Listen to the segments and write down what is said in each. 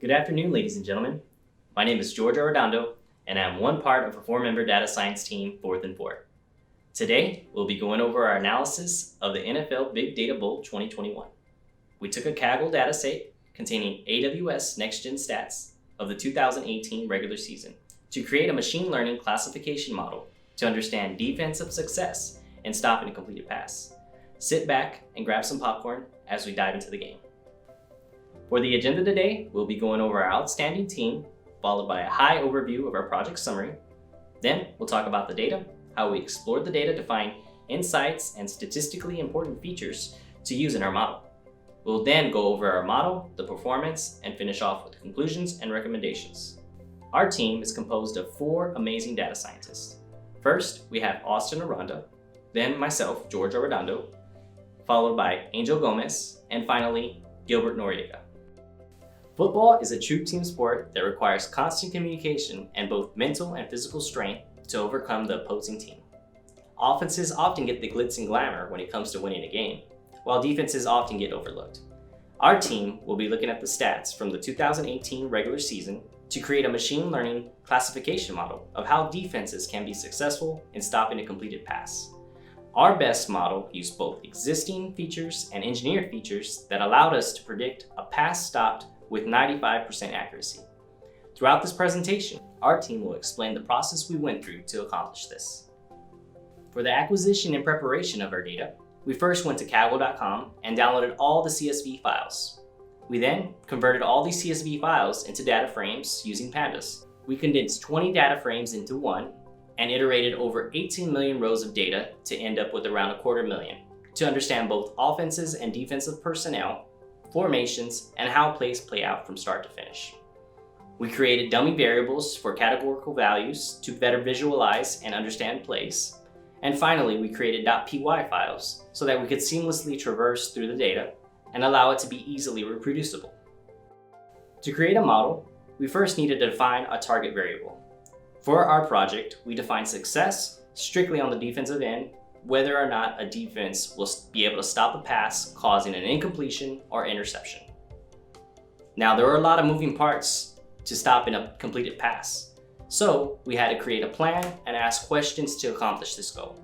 Good afternoon, ladies and gentlemen. My name is George Arredondo, and I'm one part of a 4-member data science team, 4th and 4. Today, we'll be going over our analysis of the NFL Big Data Bowl 2021. We took a Kaggle dataset containing AWS Next-Gen stats of the 2018 regular season to create a machine learning classification model to understand defensive success in stopping a completed pass. Sit back and grab some popcorn as we dive into the game. For the agenda today, we'll be going over our outstanding team, followed by a high overview of our project summary. Then we'll talk about the data, how we explored the data to find insights and statistically important features to use in our model. We'll then go over our model, the performance, and finish off with conclusions and recommendations. Our team is composed of 4 amazing data scientists. First, we have Austin Aranda, then myself, George Arredondo, followed by Angel Gomez, and finally, Gilbert Noriega. Football is a true team sport that requires constant communication and both mental and physical strength to overcome the opposing team. Offenses often get the glitz and glamour when it comes to winning a game, while defenses often get overlooked. Our team will be looking at the stats from the 2018 regular season to create a machine learning classification model of how defenses can be successful in stopping a completed pass. Our best model used both existing features and engineered features that allowed us to predict a pass stopped with 95% accuracy. Throughout this presentation, our team will explain the process we went through to accomplish this. For the acquisition and preparation of our data, we first went to Kaggle.com and downloaded all the CSV files. We then converted all these CSV files into data frames using pandas. We condensed 20 data frames into one and iterated over 18 million rows of data to end up with around 250,000 to understand both offenses and defensive personnel, formations, and how plays play out from start to finish. We created dummy variables for categorical values to better visualize and understand plays. And finally, we created .py files so that we could seamlessly traverse through the data and allow it to be easily reproducible. To create a model, we first needed to define a target variable. For our project, we defined success strictly on the defensive end, whether or not a defense will be able to stop a pass causing an incompletion or interception. Now, there are a lot of moving parts to stopping a completed pass, so we had to create a plan and ask questions to accomplish this goal.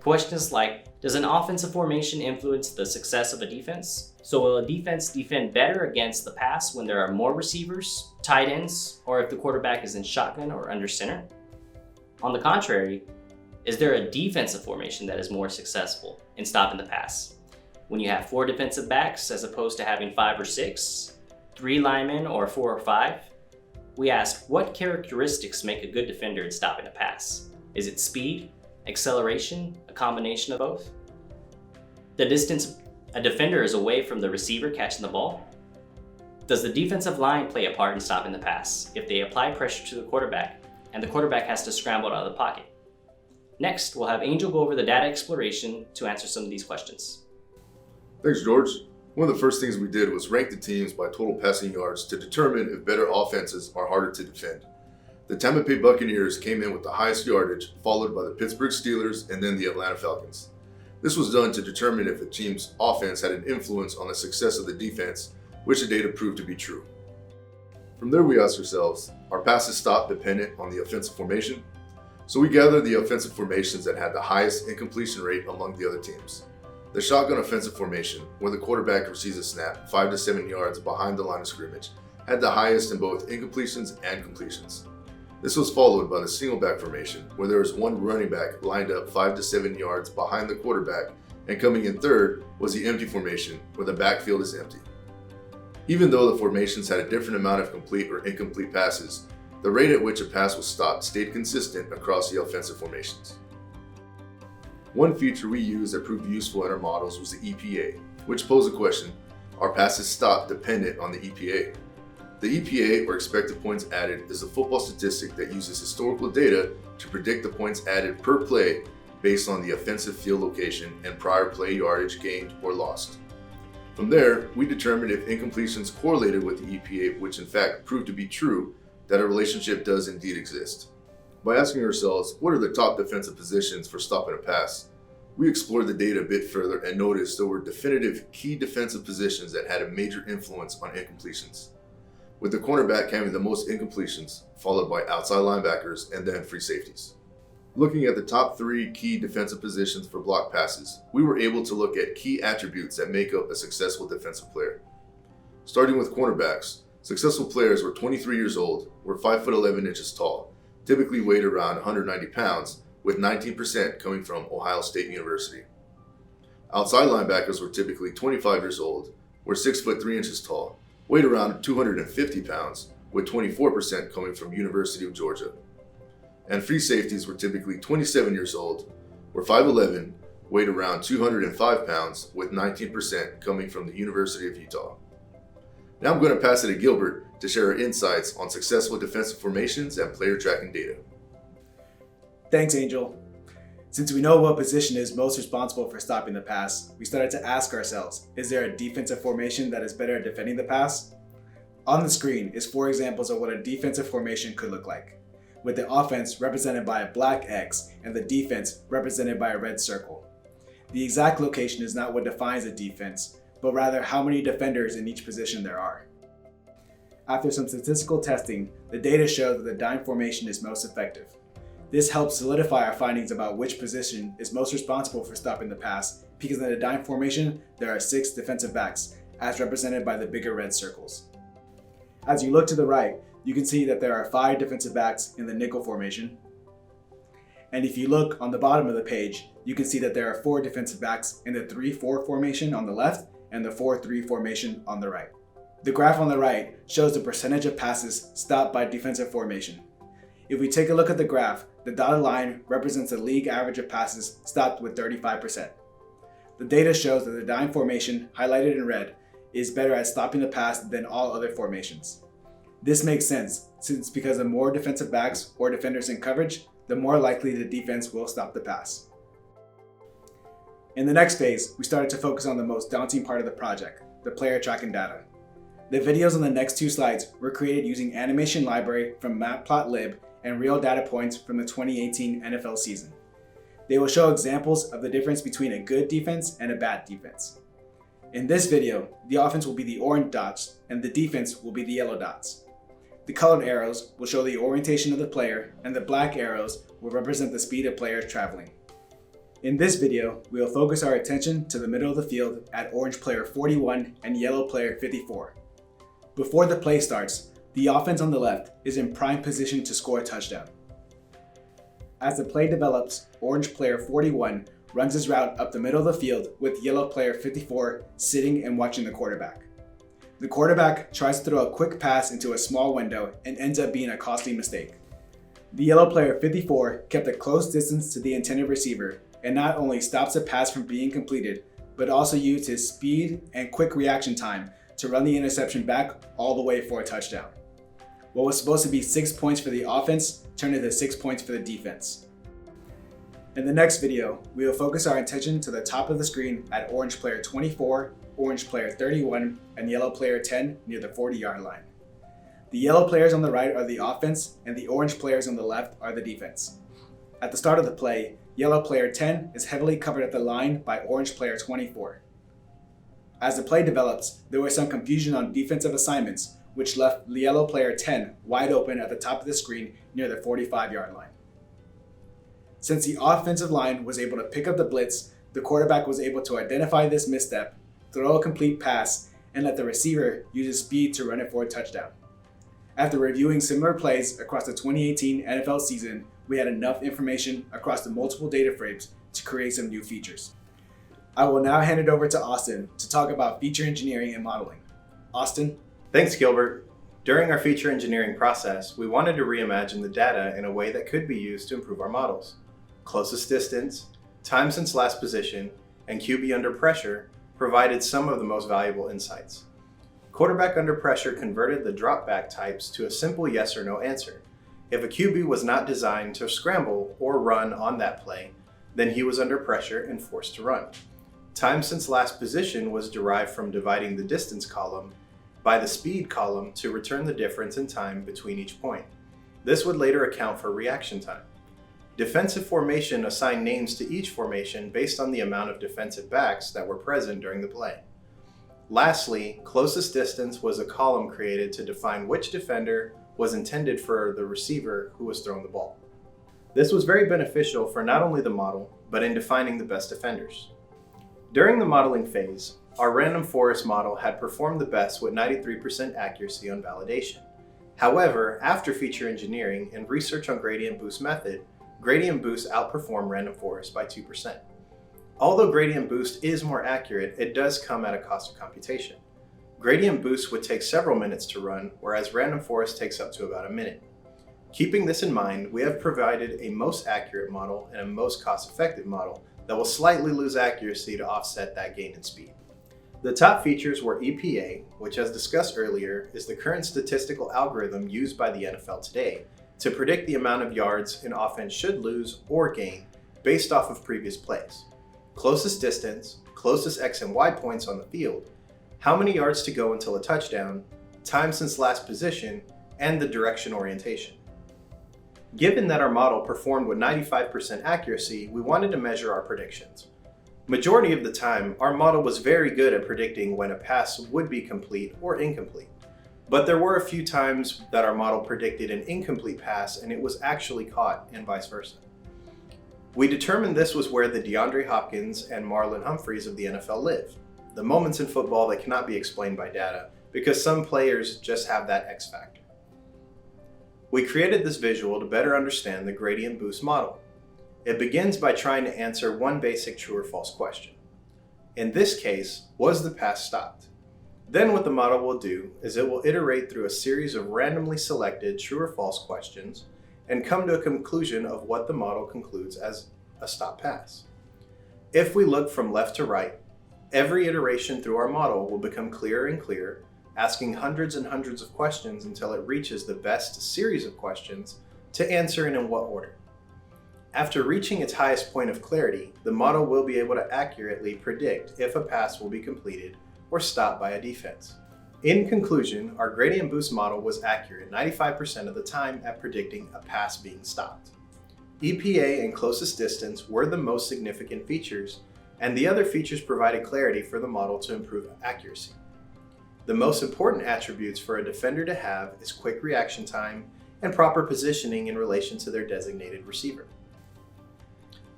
Questions like, does an offensive formation influence the success of a defense? So will a defense defend better against the pass when there are more receivers, tight ends, or if the quarterback is in shotgun or under center? On the contrary, is there a defensive formation that is more successful in stopping the pass? When you have 4 defensive backs as opposed to having 5 or 6, 3 linemen or 4 or 5? We asked what characteristics make a good defender in stopping a pass? Is it speed, acceleration, a combination of both? The distance a defender is away from the receiver catching the ball? Does the defensive line play a part in stopping the pass if they apply pressure to the quarterback and the quarterback has to scramble out of the pocket? Next, we'll have Angel go over the data exploration to answer some of these questions. Thanks, George. One of the first things we did was rank the teams by total passing yards to determine if better offenses are harder to defend. The Tampa Bay Buccaneers came in with the highest yardage, followed by the Pittsburgh Steelers and then the Atlanta Falcons. This was done to determine if a team's offense had an influence on the success of the defense, which the data proved to be true. From there, we asked ourselves, are passes stopped dependent on the offensive formation? So we gathered the offensive formations that had the highest incompletion rate among the other teams. The shotgun offensive formation, where the quarterback receives a snap 5 to 7 yards behind the line of scrimmage, had the highest in both incompletions and completions. This was followed by the single back formation, where there was one running back lined up 5 to 7 yards behind the quarterback, and coming in third was the empty formation, where the backfield is empty. Even though the formations had a different amount of complete or incomplete passes, the rate at which a pass was stopped stayed consistent across the offensive formations. One feature we used that proved useful in our models was the EPA, which posed a question, are passes stopped dependent on the EPA? The EPA, or expected points added, is a football statistic that uses historical data to predict the points added per play based on the offensive field location and prior play yardage gained or lost. From there, we determined if incompletions correlated with the EPA, which in fact proved to be true, that a relationship does indeed exist. By asking ourselves, what are the top defensive positions for stopping a pass? We explored the data a bit further and noticed there were definitive key defensive positions that had a major influence on incompletions. with the cornerback having the most incompletions, followed by outside linebackers and then free safeties. Looking at the top 3 key defensive positions for block passes, we were able to look at key attributes that make up a successful defensive player. Starting with cornerbacks, successful players were 23 years old, were 5'11" tall, typically weighed around 190 pounds, with 19% coming from Ohio State University. Outside linebackers were typically 25 years old, were 6'3" tall, weighed around 250 pounds, with 24% coming from University of Georgia. And free safeties were typically 27 years old, were 5'11", weighed around 205 pounds, with 19% coming from the University of Utah. Now I'm going to pass it to Gilbert to share our insights on successful defensive formations and player tracking data. Thanks, Angel. Since we know what position is most responsible for stopping the pass, we started to ask ourselves, is there a defensive formation that is better at defending the pass? On the screen is 4 examples of what a defensive formation could look like, with the offense represented by a black X and the defense represented by a red circle. The exact location is not what defines a defense, but rather how many defenders in each position there are. After some statistical testing, the data showed that the dime formation is most effective. This helps solidify our findings about which position is most responsible for stopping the pass, because in the dime formation, there are 6 defensive backs, as represented by the bigger red circles. As you look to the right, you can see that there are 5 defensive backs in the nickel formation. And if you look on the bottom of the page, you can see that there are 4 defensive backs in the 3-4 formation on the left and the 4-3 formation on the right. The graph on the right shows the percentage of passes stopped by defensive formation. If we take a look at the graph, the dotted line represents the league average of passes stopped with 35%. The data shows that the dime formation, highlighted in red, is better at stopping the pass than all other formations. This makes sense, since because the more defensive backs or defenders in coverage, the more likely the defense will stop the pass. In the next phase, we started to focus on the most daunting part of the project, the player tracking data. The videos on the next 2 slides were created using animation library from Matplotlib and real data points from the 2018 NFL season. They will show examples of the difference between a good defense and a bad defense. In this video, the offense will be the orange dots and the defense will be the yellow dots. The colored arrows will show the orientation of the player, and the black arrows will represent the speed of players traveling. In this video, we will focus our attention to the middle of the field at orange player 41 and yellow player 54. Before the play starts, the offense on the left is in prime position to score a touchdown. As the play develops, orange player 41 runs his route up the middle of the field with yellow player 54 sitting and watching the quarterback. The quarterback tries to throw a quick pass into a small window and ends up being a costly mistake. The yellow player 54 kept a close distance to the intended receiver and not only stops the pass from being completed, but also used his speed and quick reaction time to run the interception back all the way for a touchdown. What was supposed to be 6 points for the offense turned into 6 points for the defense. In the next video, we will focus our attention to the top of the screen at orange player 24, orange player 31, and yellow player 10 near the 40-yard line. The yellow players on the right are the offense, and the orange players on the left are the defense. At the start of the play, yellow player 10 is heavily covered at the line by orange player 24. As the play develops, there was some confusion on defensive assignments, which left the yellow player 10 wide open at the top of the screen near the 45-yard line. Since the offensive line was able to pick up the blitz, the quarterback was able to identify this misstep, throw a complete pass, and let the receiver use his speed to run it for a touchdown. After reviewing similar plays across the 2018 NFL season, we had enough information across the multiple data frames to create some new features. I will now hand it over to Austin to talk about feature engineering and modeling. Austin? Thanks, Gilbert. During our feature engineering process, we wanted to reimagine the data in a way that could be used to improve our models. Closest distance, time since last position, and QB under pressure provided some of the most valuable insights. Quarterback under pressure converted the dropback types to a simple yes or no answer. If a QB was not designed to scramble or run on that play, then he was under pressure and forced to run. Time since last position was derived from dividing the distance column by the speed column to return the difference in time between each point. This would later account for reaction time. Defensive formation assigned names to each formation based on the amount of defensive backs that were present during the play. Lastly, closest distance was a column created to define which defender was intended for the receiver who was throwing the ball. This was very beneficial for not only the model, but in defining the best defenders. During the modeling phase, our random forest model had performed the best with 93% accuracy on validation. However, after feature engineering and research on gradient boost method, gradient boost outperformed random forest by 2%. Although gradient boost is more accurate, it does come at a cost of computation. Gradient boost would take several minutes to run, whereas random forest takes up to about a minute. Keeping this in mind, we have provided a most accurate model and a most cost-effective model that will slightly lose accuracy to offset that gain in speed. The top features were EPA, which as discussed earlier, is the current statistical algorithm used by the NFL today to predict the amount of yards an offense should lose or gain based off of previous plays. Closest distance, closest X and Y points on the field, how many yards to go until a touchdown, time since last position, and the direction orientation. Given that our model performed with 95% accuracy, we wanted to measure our predictions. Majority of the time, our model was very good at predicting when a pass would be complete or incomplete. But there were a few times that our model predicted an incomplete pass and it was actually caught, and vice versa. We determined this was where the DeAndre Hopkins and Marlon Humphreys of the NFL live, the moments in football that cannot be explained by data because some players just have that X factor. We created this visual to better understand the gradient boost model. It begins by trying to answer one basic true or false question. In this case, was the pass stopped? Then what the model will do is it will iterate through a series of randomly selected true or false questions and come to a conclusion of what the model concludes as a stop pass. If we look from left to right, every iteration through our model will become clearer and clearer, asking hundreds and hundreds of questions until it reaches the best series of questions to answer and in what order. After reaching its highest point of clarity, the model will be able to accurately predict if a pass will be completed or stopped by a defense. In conclusion, our gradient boost model was accurate 95% of the time at predicting a pass being stopped. EPA and closest distance were the most significant features, and the other features provided clarity for the model to improve accuracy. The most important attributes for a defender to have is quick reaction time and proper positioning in relation to their designated receiver.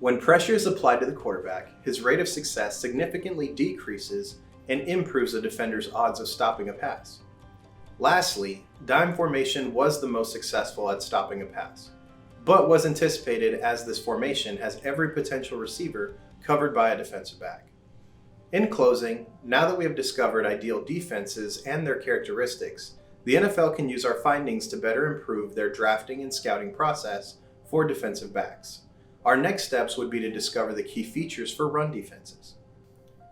When pressure is applied to the quarterback, his rate of success significantly decreases and improves the defender's odds of stopping a pass. Lastly, dime formation was the most successful at stopping a pass, but was anticipated as this formation has every potential receiver covered by a defensive back. In closing, now that we have discovered ideal defenses and their characteristics, the NFL can use our findings to better improve their drafting and scouting process for defensive backs. Our next steps would be to discover the key features for run defenses.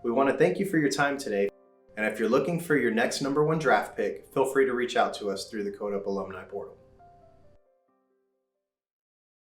We want to thank you for your time today, and if you're looking for your next #1 draft pick, feel free to reach out to us through the Codeup Alumni Portal.